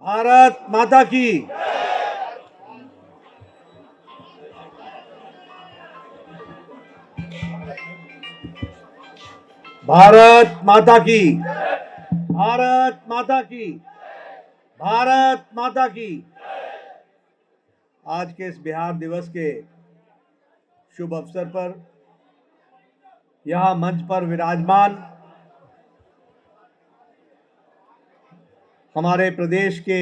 भारत माता की। भारत माता की। भारत माता की। भारत माता की। आज के इस बिहार दिवस के शुभ अवसर पर यहां मंच पर विराजमान हमारे प्रदेश के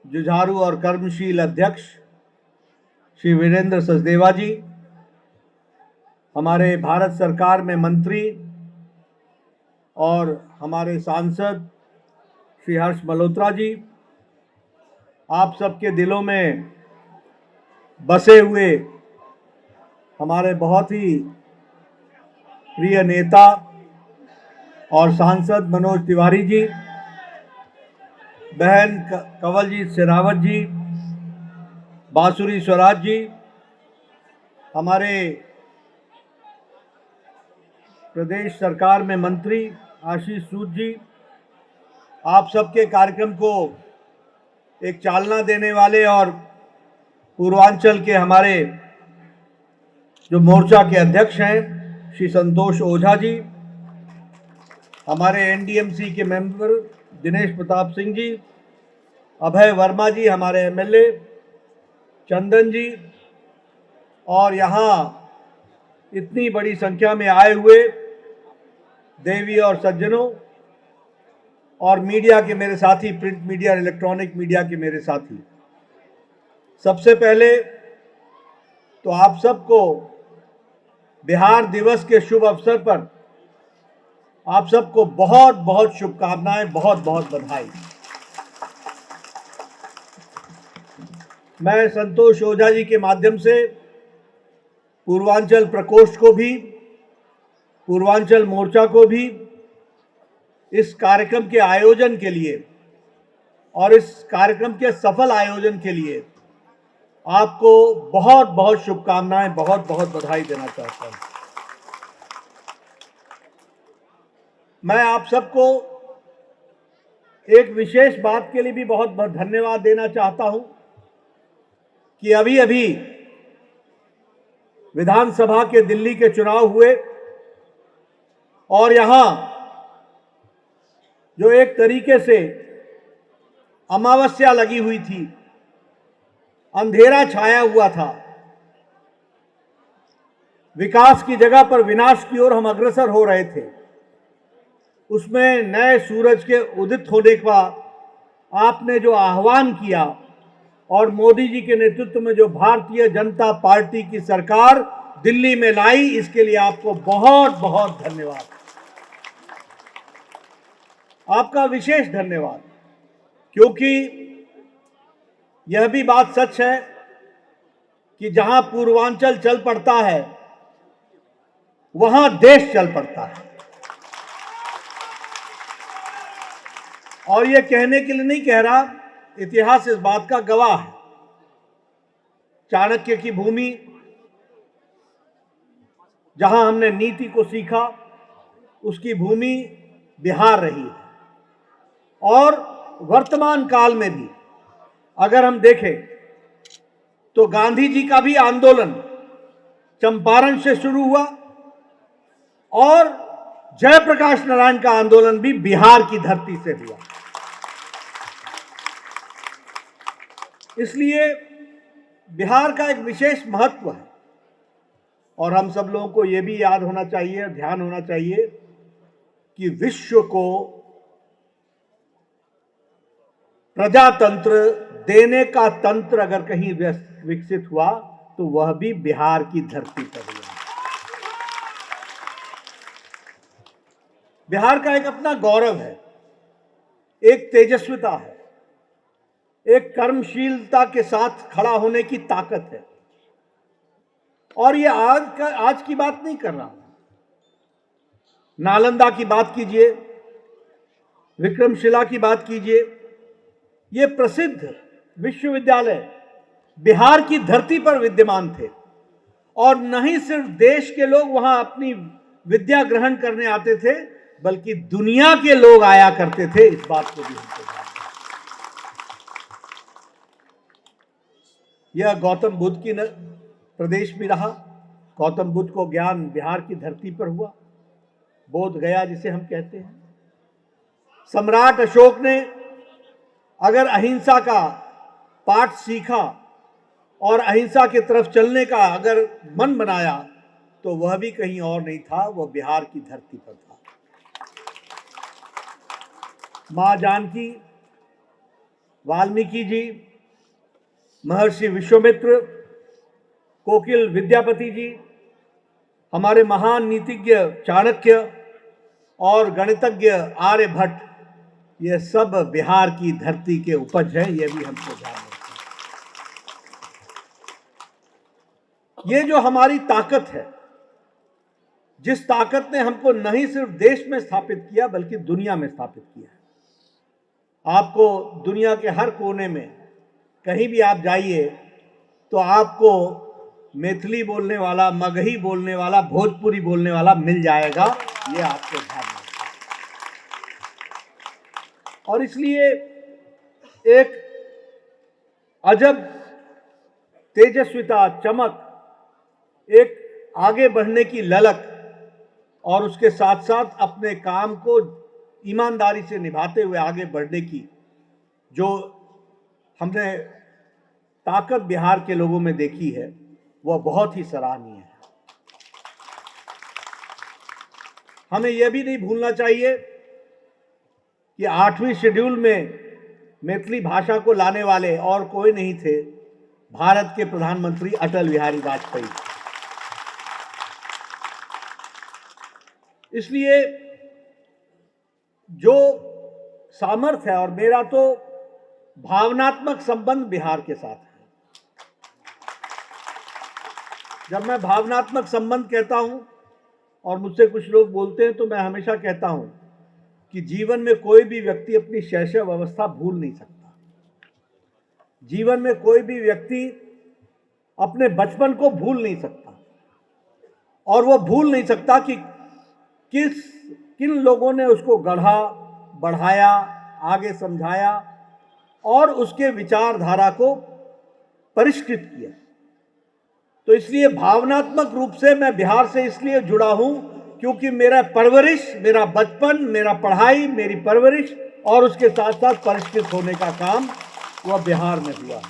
जुझारू और कर्मशील अध्यक्ष श्री वीरेंद्र सचदेवा जी, हमारे भारत सरकार में मंत्री और हमारे सांसद श्री हर्ष मल्होत्रा जी, आप सबके दिलों में बसे हुए हमारे बहुत ही प्रिय नेता और सांसद मनोज तिवारी जी, बहन कंवलजीत शेरावत जी, बांसुरी स्वराज जी, हमारे प्रदेश सरकार में मंत्री आशीष सूद जी, आप सबके कार्यक्रम को एक चालना देने वाले और पूर्वांचल के हमारे जो मोर्चा के अध्यक्ष हैं श्री संतोष ओझा जी, हमारे एनडीएमसी के मेंबर दिनेश प्रताप सिंह जी, अभय वर्मा जी, हमारे एमएलए चंदन जी, और यहाँ इतनी बड़ी संख्या में आए हुए देवी और सज्जनों और मीडिया के मेरे साथी, प्रिंट मीडिया और इलेक्ट्रॉनिक मीडिया के मेरे साथी, सबसे पहले तो आप सबको बिहार दिवस के शुभ अवसर पर आप सबको बहुत बहुत शुभकामनाएं, बहुत बहुत बधाई। मैं संतोष ओझा जी के माध्यम से पूर्वांचल प्रकोष्ठ को भी, पूर्वांचल मोर्चा को भी इस कार्यक्रम के आयोजन के लिए और इस कार्यक्रम के सफल आयोजन के लिए आपको बहुत बहुत शुभकामनाएं, बहुत बहुत बधाई देना चाहता हूं। मैं आप सबको एक विशेष बात के लिए भी बहुत बहुत धन्यवाद देना चाहता हूं कि अभी अभी विधानसभा के दिल्ली के चुनाव हुए और यहां जो एक तरीके से अमावस्या लगी हुई थी, अंधेरा छाया हुआ था, विकास की जगह पर विनाश की ओर हम अग्रसर हो रहे थे, उसमें नए सूरज के उदित होने का आपने जो आह्वान किया और मोदी जी के नेतृत्व में जो भारतीय जनता पार्टी की सरकार दिल्ली में लाई, इसके लिए आपको बहुत बहुत धन्यवाद, आपका विशेष धन्यवाद। क्योंकि यह भी बात सच है कि जहां पूर्वांचल चल पड़ता है वहां देश चल पड़ता है। और यह कहने के लिए नहीं कह रहा, इतिहास इस बात का गवाह है। चाणक्य की भूमि जहां हमने नीति को सीखा, उसकी भूमि बिहार रही है। और वर्तमान काल में भी अगर हम देखें तो गांधी जी का भी आंदोलन चंपारण से शुरू हुआ और जयप्रकाश नारायण का आंदोलन भी बिहार की धरती से हुआ। इसलिए बिहार का एक विशेष महत्व है और हम सब लोगों को यह भी याद होना चाहिए, ध्यान होना चाहिए कि विश्व को प्रजातंत्र देने का तंत्र अगर कहीं विकसित हुआ तो वह भी बिहार की धरती पर हुआ। बिहार का एक अपना गौरव है, एक तेजस्विता है, एक कर्मशीलता के साथ खड़ा होने की ताकत है। और ये आज की बात नहीं कर रहा, नालंदा की बात कीजिए, विक्रमशिला की बात कीजिए, ये प्रसिद्ध विश्वविद्यालय बिहार की धरती पर विद्यमान थे। और नहीं सिर्फ देश के लोग वहां अपनी विद्या ग्रहण करने आते थे, बल्कि दुनिया के लोग आया करते थे। इस बात को भी हमको जानना है। यह गौतम बुद्ध की प्रदेश भी रहा। गौतम बुद्ध को ज्ञान बिहार की धरती पर हुआ, बोध गया जिसे हम कहते हैं। सम्राट अशोक ने अगर अहिंसा का पाठ सीखा और अहिंसा की तरफ चलने का अगर मन बनाया तो वह भी कहीं और नहीं था, वह बिहार की धरती पर था। मां जानकी, वाल्मीकि जी, महर्षि विश्वामित्र, कोकिल विद्यापति जी, हमारे महान नीतिज्ञ चाणक्य और गणितज्ञ आर्यभट्ट, ये सब बिहार की धरती के उपज है। ये भी हमको ध्यान रखना है। ये जो हमारी ताकत है, जिस ताकत ने हमको नहीं सिर्फ देश में स्थापित किया बल्कि दुनिया में स्थापित किया है। आपको दुनिया के हर कोने में कहीं भी आप जाइए तो आपको मैथिली बोलने वाला, मगही बोलने वाला, भोजपुरी बोलने वाला मिल जाएगा। ये आपको ध्यान रखना है। और इसलिए एक अजब तेजस्विता, चमक, एक आगे बढ़ने की ललक और उसके साथ साथ अपने काम को ईमानदारी से निभाते हुए आगे बढ़ने की जो हमने ताकत बिहार के लोगों में देखी है, वह बहुत ही सराहनीय है। हमें यह भी नहीं भूलना चाहिए कि 8वीं शेड्यूल में मैथिली भाषा को लाने वाले और कोई नहीं थे, भारत के प्रधानमंत्री अटल बिहारी वाजपेयी। इसलिए जो सामर्थ्य है, और मेरा तो भावनात्मक संबंध बिहार के साथ है। जब मैं भावनात्मक संबंध कहता हूं और मुझसे कुछ लोग बोलते हैं तो मैं हमेशा कहता हूं कि जीवन में कोई भी व्यक्ति अपनी शैशव अवस्था भूल नहीं सकता। जीवन में कोई भी व्यक्ति अपने बचपन को भूल नहीं सकता, और वो भूल नहीं सकता कि किन लोगों ने उसको गढ़ा, बढ़ाया, आगे समझाया और उसके विचारधारा को परिष्कृत किया। तो इसलिए भावनात्मक रूप से मैं बिहार से इसलिए जुड़ा हूं क्योंकि मेरा परवरिश, मेरा बचपन, मेरा पढ़ाई, मेरी परवरिश और उसके साथ साथ परिष्कृत होने का काम वह बिहार में हुआ है।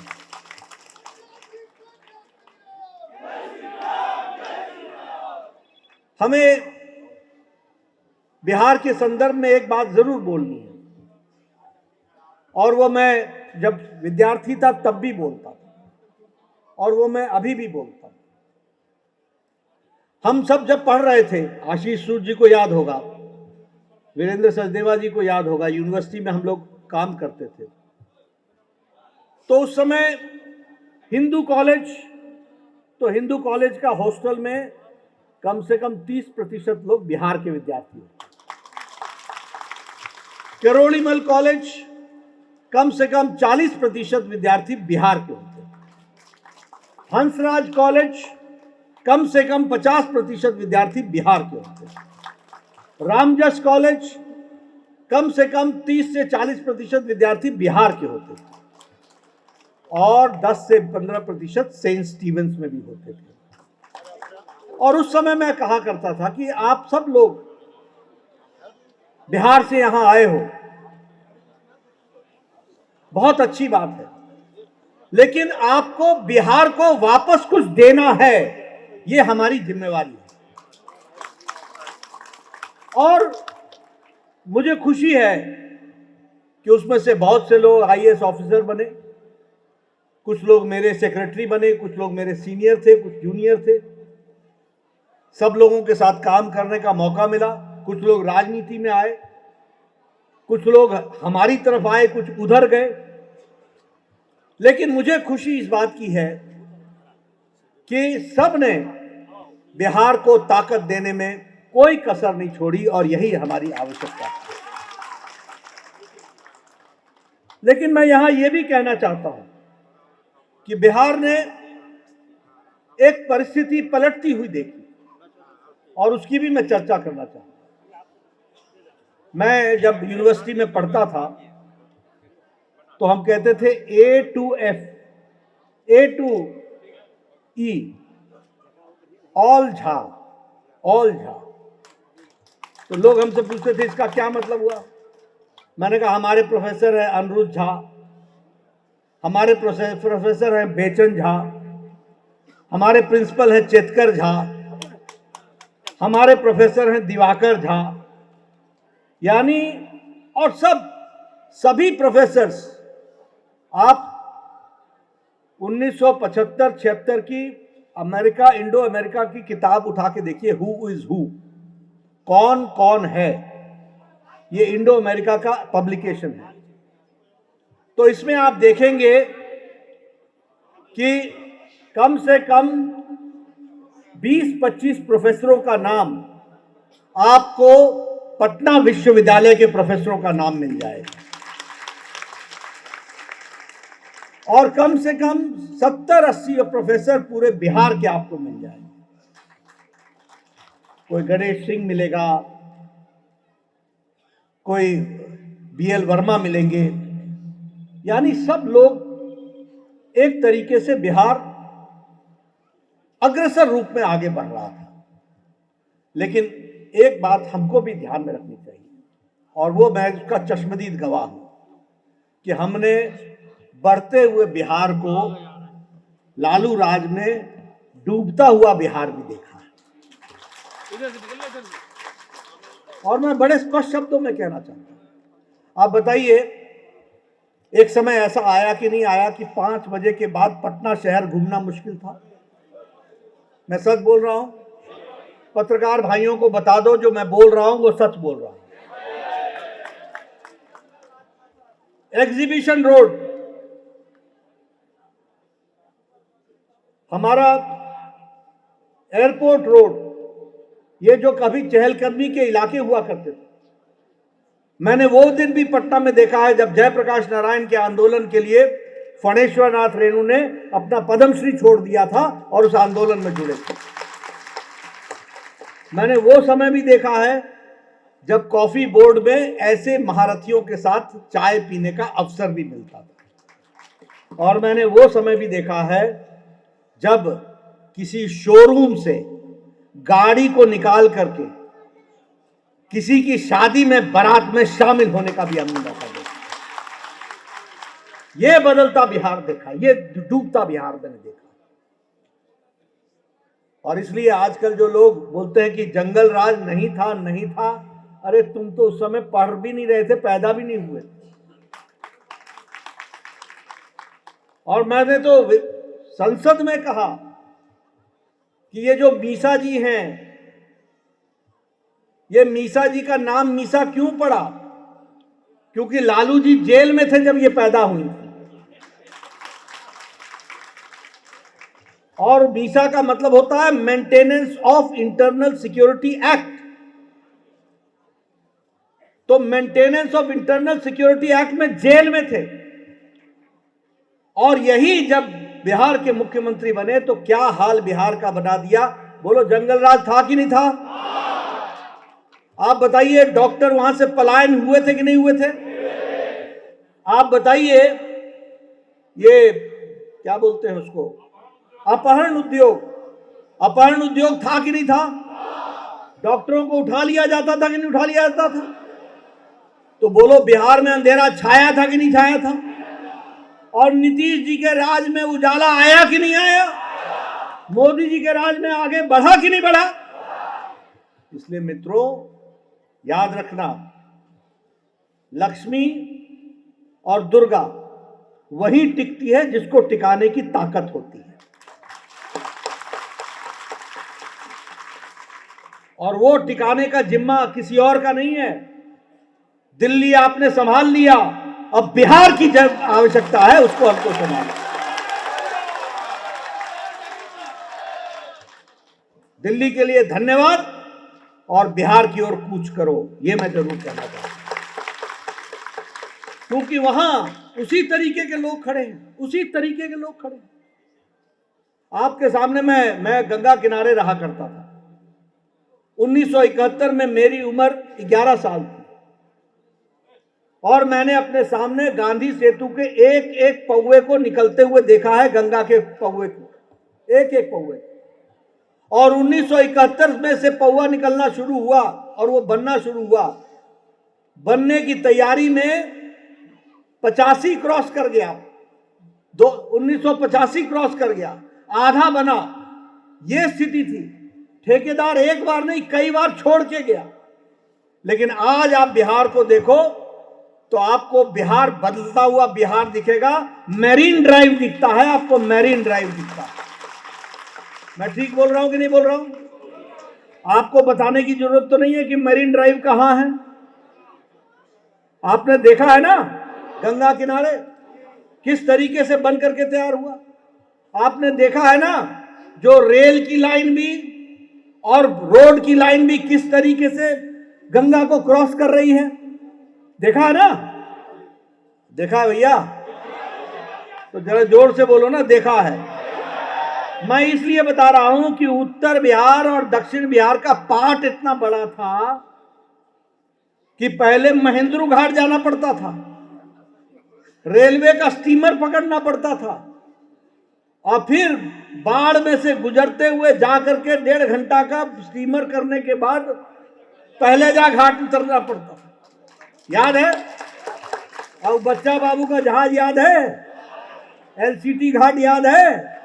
हमें बिहार के संदर्भ में एक बात जरूर बोलनी है, और वो मैं जब विद्यार्थी था तब भी बोलता था और वो मैं अभी भी बोलता हूं। हम सब जब पढ़ रहे थे, आशीष सूद जी को याद होगा, वीरेंद्र सचदेवा जी को याद होगा, यूनिवर्सिटी में हम लोग काम करते थे, तो उस समय हिंदू कॉलेज का हॉस्टल में कम से कम 30% लोग बिहार के विद्यार्थी होते। करोड़ीमल कॉलेज कम से कम 40% विद्यार्थी बिहार के होते। हंसराज कॉलेज कम से कम 50% विद्यार्थी बिहार के होते। रामजस कॉलेज कम से कम 30 से 40% विद्यार्थी बिहार के होते थे, और 10 से 15% सेंट स्टीवेंस में भी होते थे। और उस समय मैं कहा करता था कि आप सब लोग बिहार से यहां आए हो, बहुत अच्छी बात है, लेकिन आपको बिहार को वापस कुछ देना है, ये हमारी जिम्मेवारी है। और मुझे खुशी है कि उसमें से बहुत से लोग आईएएस ऑफिसर बने, कुछ लोग मेरे सेक्रेटरी बने, कुछ लोग मेरे सीनियर थे, कुछ जूनियर थे। सब लोगों के साथ काम करने का मौका मिला। कुछ लोग राजनीति में आए, कुछ लोग हमारी तरफ आए, कुछ उधर गए, लेकिन मुझे खुशी इस बात की है कि सब ने बिहार को ताकत देने में कोई कसर नहीं छोड़ी, और यही हमारी आवश्यकता है। लेकिन मैं यहां यह भी कहना चाहता हूं कि बिहार ने एक परिस्थिति पलटती हुई देखी, और उसकी भी मैं चर्चा करना चाहता हूं। मैं जब यूनिवर्सिटी में पढ़ता था तो हम कहते थे A to F, A to E, all Jha, all Jha. तो लोग हमसे पूछते थे इसका क्या मतलब हुआ। मैंने कहा हमारे प्रोफेसर है अनिरुद्ध झा, हमारे प्रोफेसर हैं बेचन झा, हमारे प्रिंसिपल हैं चेतकर झा, हमारे प्रोफेसर हैं दिवाकर झा, यानी और सभी प्रोफेसर्स। आप 1975-76 की अमेरिका इंडो अमेरिका की किताब उठा के देखिए, हु इज हु, कौन कौन है। ये इंडो अमेरिका का पब्लिकेशन है। तो इसमें आप देखेंगे कि कम से कम 20-25 प्रोफेसरों का नाम आपको पटना विश्वविद्यालय के प्रोफेसरों का नाम मिल जाएगा, और कम से कम 70-80 प्रोफेसर पूरे बिहार के आपको मिल जाएंगे। कोई गणेश सिंह मिलेगा, कोई बीएल वर्मा मिलेंगे, यानी सब लोग एक तरीके से बिहार अग्रसर रूप में आगे बढ़ रहा था। लेकिन एक बात हमको भी ध्यान में रखनी चाहिए, और वो मैं उसका चश्मदीद गवाह हूं कि हमने बढ़ते हुए बिहार को लालू राज में डूबता हुआ बिहार भी देखा है। और मैं बड़े स्पष्ट शब्दों में कहना चाहता हूं, आप बताइए एक समय ऐसा आया कि नहीं आया कि 5 बजे के बाद पटना शहर घूमना मुश्किल था? मैं सच बोल रहा हूं, पत्रकार भाइयों को बता दो जो मैं बोल रहा हूं वो सच बोल रहा हूं। एग्जीबिशन रोड, हमारा एयरपोर्ट रोड, ये जो कभी चहलकदमी के इलाके हुआ करते थे, मैंने वो दिन भी पटना में देखा है जब जयप्रकाश नारायण के आंदोलन के लिए फणेश्वर नाथ रेणु ने अपना पद्मश्री छोड़ दिया था और उस आंदोलन में जुड़े थे। मैंने वो समय भी देखा है जब कॉफी बोर्ड में ऐसे महारथियों के साथ चाय पीने का अवसर भी मिलता था। और मैंने वो समय भी देखा है जब किसी शोरूम से गाड़ी को निकाल करके किसी की शादी में बारात में शामिल होने का भी हमने मौका देखा। ये बदलता बिहार देखा, ये डूबता बिहार मैंने देखा। और इसलिए आजकल जो लोग बोलते हैं कि जंगल राज नहीं था, नहीं था, अरे तुम तो उस समय पढ़ भी नहीं रहे थे, पैदा भी नहीं हुए। और मैंने तो संसद में कहा कि ये जो मीसा जी हैं, ये मीसा जी का नाम मीसा क्यों पड़ा? क्योंकि लालू जी जेल में थे जब ये पैदा हुई थी। और मीसा का मतलब होता है maintenance of internal security act. तो maintenance of internal security act में जेल में थे, और यही जब बिहार के मुख्यमंत्री बने तो क्या हाल बिहार का बना दिया। बोलो, जंगल राज था कि नहीं था? आप बताइए, डॉक्टर वहां से पलायन हुए थे कि नहीं हुए थे? आप बताइए, ये क्या बोलते हैं उसको, अपहरण उद्योग था कि नहीं था? डॉक्टरों को उठा लिया जाता था कि नहीं उठा लिया जाता था? तो बोलो, बिहार में अंधेरा छाया था कि नहीं छाया था? और नीतीश जी के राज में उजाला आया कि नहीं आया? मोदी जी के राज में आगे बढ़ा कि नहीं बढ़ा? इसलिए मित्रों, याद रखना, लक्ष्मी और दुर्गा वही टिकती है जिसको टिकाने की ताकत होती है। और वो टिकाने का जिम्मा किसी और का नहीं है। दिल्ली आपने संभाल लिया, अब बिहार की जब आवश्यकता है उसको हमको संभालना। दिल्ली के लिए धन्यवाद, और बिहार की ओर कूच करो, ये मैं जरूर कहना चाहता हूं, क्योंकि वहां उसी तरीके के लोग खड़े हैं, उसी तरीके के लोग खड़े हैं। आपके सामने मैं गंगा किनारे रहा करता था। 1971 में मेरी उम्र 11 साल थी, और मैंने अपने सामने गांधी सेतु के एक एक पौवे को निकलते हुए देखा है, गंगा के पौवे को, एक एक पौवे। और 1971 में से पौवा निकलना शुरू हुआ और वो बनना शुरू हुआ। बनने की तैयारी में 85 क्रॉस कर गया, 1985 क्रॉस कर गया, आधा बना, ये स्थिति थी। ठेकेदार एक बार नहीं कई बार छोड़ के गया। लेकिन आज आप बिहार को देखो तो आपको बिहार बदलता हुआ बिहार दिखेगा। मैरीन ड्राइव दिखता है आपको, मैरीन ड्राइव दिखता है। मैं ठीक बोल रहा हूं कि नहीं बोल रहा हूं? आपको बताने की जरूरत तो नहीं है कि मैरीन ड्राइव कहां है। आपने देखा है ना गंगा किनारे किस तरीके से बन करके तैयार हुआ। आपने देखा है ना जो रेल की लाइन भी और रोड की लाइन भी किस तरीके से गंगा को क्रॉस कर रही है। देखा है ना? देखा है भैया? तो जरा जोर से बोलो ना, देखा है। मैं इसलिए बता रहा हूं कि उत्तर बिहार और दक्षिण बिहार का पार्ट इतना बड़ा था कि पहले महेंद्रू घाट जाना पड़ता था, रेलवे का स्टीमर पकड़ना पड़ता था, और फिर बाढ़ में से गुजरते हुए जाकर के 1.5 घंटा का स्टीमर करने के बाद पहले जा घाट उतरना पड़ता था। याद है? और बच्चा बाबू का जहाज याद है? एलसीटी घाट याद है?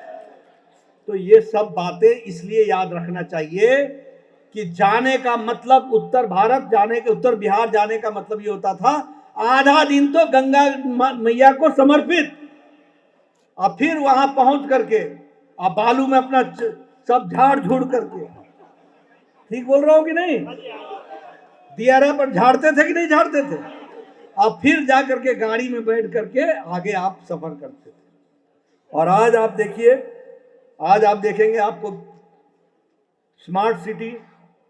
तो ये सब बातें इसलिए याद रखना चाहिए कि जाने का मतलब उत्तर भारत जाने के, उत्तर बिहार जाने का मतलब ये होता था आधा दिन तो गंगा मैया को समर्पित, और फिर वहां पहुंच करके आप बालू में अपना सब झाड़ झूड़ करके, ठीक बोल रहा हूं कि नहीं? दियारा पर झाड़ते थे कि नहीं झाड़ते थे? और फिर जाकर के गाड़ी में बैठ करके आगे आप सफर करते थे। और आज आप देखिए, आज आप देखेंगे आपको स्मार्ट सिटी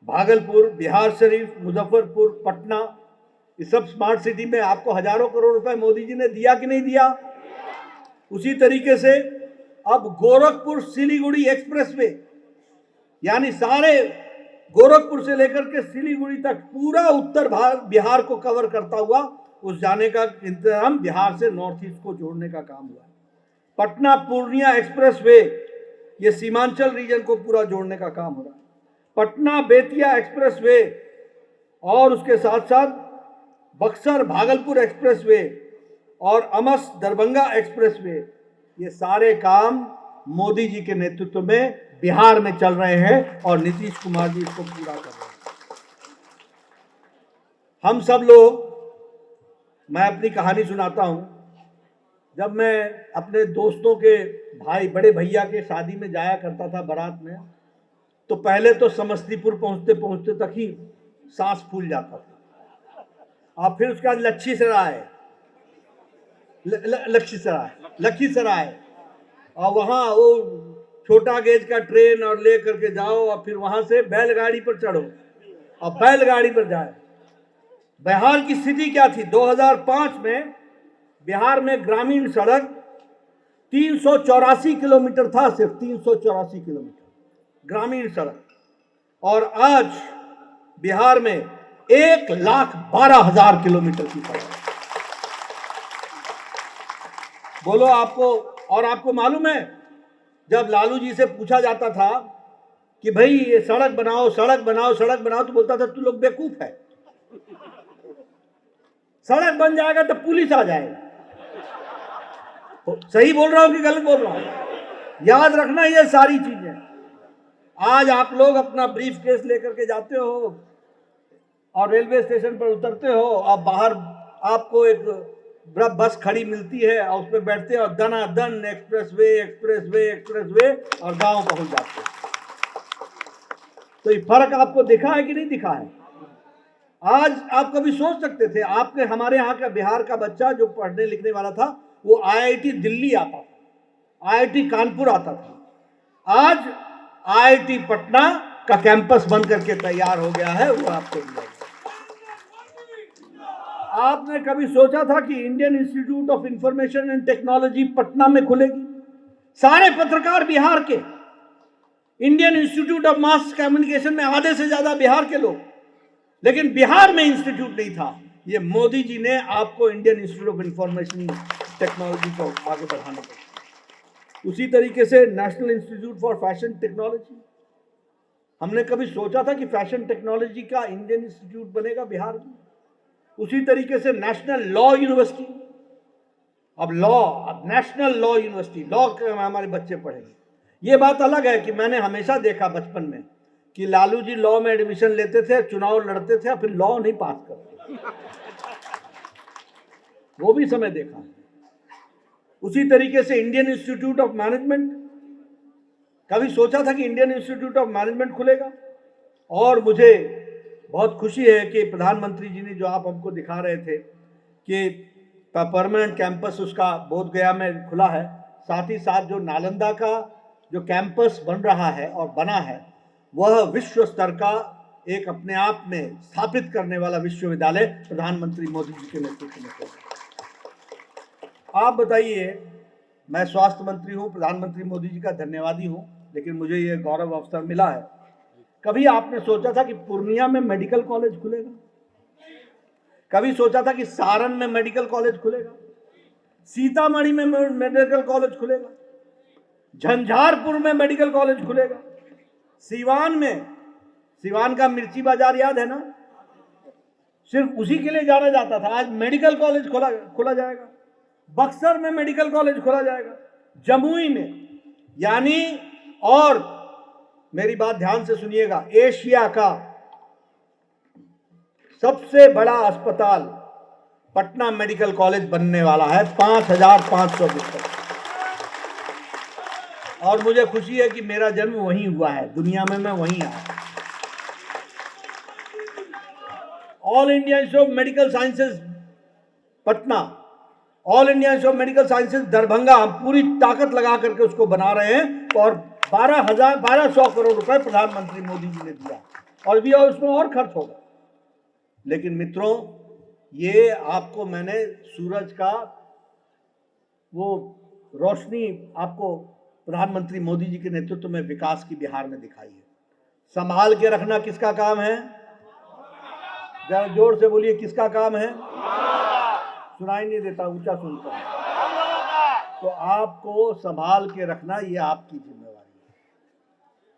भागलपुर, बिहार शरीफ, मुजफ्फरपुर, पटना, ये सब स्मार्ट सिटी में आपको हजारों करोड़ रुपए मोदी जी ने दिया कि नहीं दिया? उसी तरीके से अब गोरखपुर सिलीगुड़ी एक्सप्रेसवे, यानी सारे गोरखपुर से लेकर के सिलीगुड़ी तक पूरा उत्तर बिहार को कवर करता हुआ उस जाने का इंतजाम बिहार से नॉर्थ ईस्ट को जोड़ने का काम हुआ। पटना पूर्णिया एक्सप्रेसवे, ये सीमांचल रीजन को पूरा जोड़ने का काम हो रहा है। पटना बेतिया एक्सप्रेसवे और उसके साथ साथ बक्सर भागलपुर एक्सप्रेसवे और अमस दरभंगा एक्सप्रेसवे, ये सारे काम मोदी जी के नेतृत्व में बिहार में चल रहे हैं और नीतीश कुमार जी इसको पूरा कर रहे हैं। हम सब लोग, मैं अपनी कहानी सुनाता हूं। जब मैं अपने दोस्तों के भाई, बड़े भैया के शादी में जाया करता था बारात में, तो पहले तो समस्तीपुर पहुंचते पहुंचते तक ही सांस फूल जाता था, और फिर उसके बाद लखीसराय, और वहां वो छोटा गेज का ट्रेन और ले करके जाओ, और फिर वहां से बैलगाड़ी पर चढ़ो और बैलगाड़ी पर जाए। बिहार की स्थिति क्या थी? 2005 में बिहार में ग्रामीण सड़क 384 किलोमीटर था, सिर्फ 384 किलोमीटर ग्रामीण सड़क, और आज बिहार में 1,12,000 किलोमीटर की सड़क। बोलो आपको, और आपको मालूम है जब लालू जी से पूछा जाता था कि भाई ये सड़क बनाओ सड़क बनाओ सड़क बनाओ, तो बोलता था तू लोग बेवकूफ है, सड़क बन जाएगा तो पुलिस आ जाएगा। सही बोल रहा हूं कि गलत बोल रहा हूं? याद रखना ये सारी चीजें। आज आप लोग अपना ब्रीफ केस लेकर के जाते हो और रेलवे स्टेशन पर उतरते हो, आप बाहर आपको एक बस खड़ी मिलती है और उसमें बैठते हैं और दनादन एक्सप्रेसवे एक्सप्रेसवे एक्सप्रेसवे और गांव पहुंच जाते हैं। तो ये फर्क आपको दिखा है कि नहीं दिखा है? आज आप कभी सोच सकते थे आपके, हमारे यहाँ का बिहार का बच्चा जो पढ़ने लिखने वाला था वो आईआईटी दिल्ली आता था, आईआईटी कानपुर आता था, आज आईआईटी पटना का कैंपस बन करके तैयार हो गया है, वो आपको मिलेगा। आपने कभी सोचा था कि Indian institute of information and technology Patna में खुलेगी? सारे पत्रकार बिहार के, Indian institute of mass communication में आधे से ज्यादा बिहार के लोग, लेकिन बिहार में इंस्टीट्यूट नहीं था। ये मोदी जी ने आपको Indian institute of information technology को आगे बढ़ाने को। उसी तरीके से national institute for fashion technology, हमने कभी सोचा था कि फैशन टेक्नोलॉजी का इंडियन इंस्टीट्यूट बनेगा बिहार में। उसी तरीके से नेशनल लॉ यूनिवर्सिटी, अब नेशनल लॉ यूनिवर्सिटी, लॉ हमारे बच्चे पढ़ेंगे। ये बात अलग है कि मैंने हमेशा देखा बचपन में कि लालू जी लॉ में एडमिशन लेते थे, चुनाव लड़ते थे, फिर लॉ नहीं पास करते, वो भी समय देखा। उसी तरीके से इंडियन इंस्टीट्यूट ऑफ मैनेजमेंट, कभी सोचा था कि इंडियन इंस्टीट्यूट ऑफ मैनेजमेंट खुलेगा। और मुझे बहुत खुशी है कि प्रधानमंत्री जी ने जो आप हमको दिखा रहे थे कि परमानेंट कैंपस उसका बोधगया में खुला है, साथ ही साथ जो नालंदा का जो कैंपस बन रहा है और बना है, वह विश्व स्तर का एक अपने आप में स्थापित करने वाला विश्वविद्यालय प्रधानमंत्री मोदी जी के नेतृत्व में होगा। आप बताइए, मैं स्वास्थ्य मंत्री हूं, प्रधानमंत्री मोदी जी का धन्यवादी हूं, लेकिन मुझे ये गौरव अवसर मिला है। कभी आपने सोचा था कि पूर्णिया में मेडिकल कॉलेज खुलेगा? कभी सोचा था कि सारण में मेडिकल कॉलेज खुलेगा? सीतामढ़ी में मेडिकल कॉलेज खुलेगा? झंझारपुर में मेडिकल कॉलेज खुलेगा? सीवान में, सीवान का मिर्ची बाजार याद है ना, सिर्फ उसी के लिए जाना जाता था, आज मेडिकल कॉलेज खोला जाएगा। बक्सर में मेडिकल कॉलेज खोला जाएगा, जमुई में, यानी, और मेरी बात ध्यान से सुनिएगा, एशिया का सबसे बड़ा अस्पताल पटना मेडिकल कॉलेज बनने वाला है, 5,500 बिस्तर। और मुझे खुशी है कि मेरा जन्म वहीं हुआ है, दुनिया में मैं वहीं आया। All India institute of medical sciences Patna, all India institute of medical sciences Darbhanga, हम पूरी ताकत लगा करके उसको बना रहे हैं। और 1200 करोड़ रुपए प्रधानमंत्री मोदी जी ने दिया, और भी उसमें और खर्च होगा। लेकिन मित्रों, ये आपको मैंने सूरज का वो रोशनी आपको प्रधानमंत्री मोदी जी के नेतृत्व में विकास की बिहार में दिखाई है। संभाल के रखना किसका काम है? जरा जोर से बोलिए, किसका काम है? सुनाई नहीं देता, ऊंचा सुनता है। तो आपको संभाल के रखना, ये आपकी जिम्मेवारी है।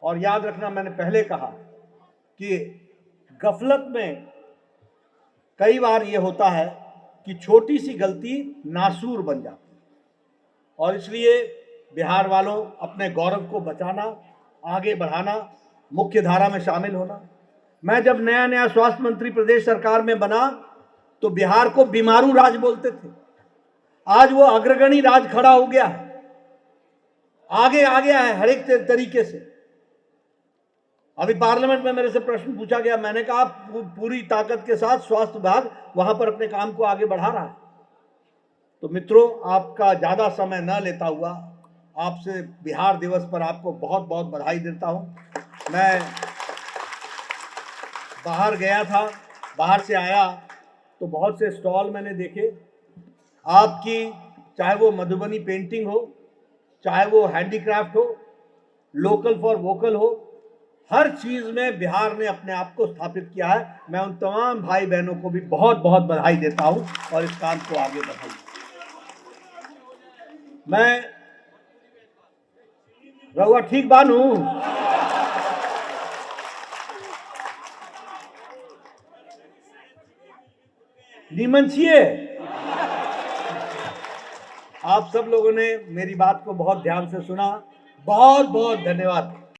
और याद रखना, मैंने पहले कहा कि गफलत में कई बार ये होता है कि छोटी सी गलती नासूर बन जाती है, और इसलिए बिहार वालों, अपने गौरव को बचाना, आगे बढ़ाना, मुख्य धारा में शामिल होना। मैं जब नया नया स्वास्थ्य मंत्री प्रदेश सरकार में बना तो बिहार को बीमारू राज बोलते थे, आज वो अग्रगणी राज खड़ा हो गया है, आगे आ गया है हर एक तरीके से। अभी पार्लियामेंट में मेरे से प्रश्न पूछा गया, मैंने कहा पूरी ताकत के साथ स्वास्थ्य विभाग वहां पर अपने काम को आगे बढ़ा रहा है। तो मित्रों, आपका ज्यादा समय न लेता हुआ आपसे बिहार दिवस पर आपको बहुत बहुत बधाई देता हूं। मैं बाहर गया था, बाहर से आया तो बहुत से स्टॉल मैंने देखे आपकी, चाहे वो मधुबनी पेंटिंग हो, चाहे वो हैंडीक्राफ्ट हो, लोकल फॉर वोकल हो, हर चीज में बिहार ने अपने आप को स्थापित किया है। मैं उन तमाम भाई बहनों को भी बहुत बहुत बधाई देता हूं और इस काम को आगे बढ़ाइए। मैं रहुआ ठीक बानू? नीमन छिए? आप सब लोगों ने मेरी बात को बहुत ध्यान से सुना, बहुत बहुत धन्यवाद।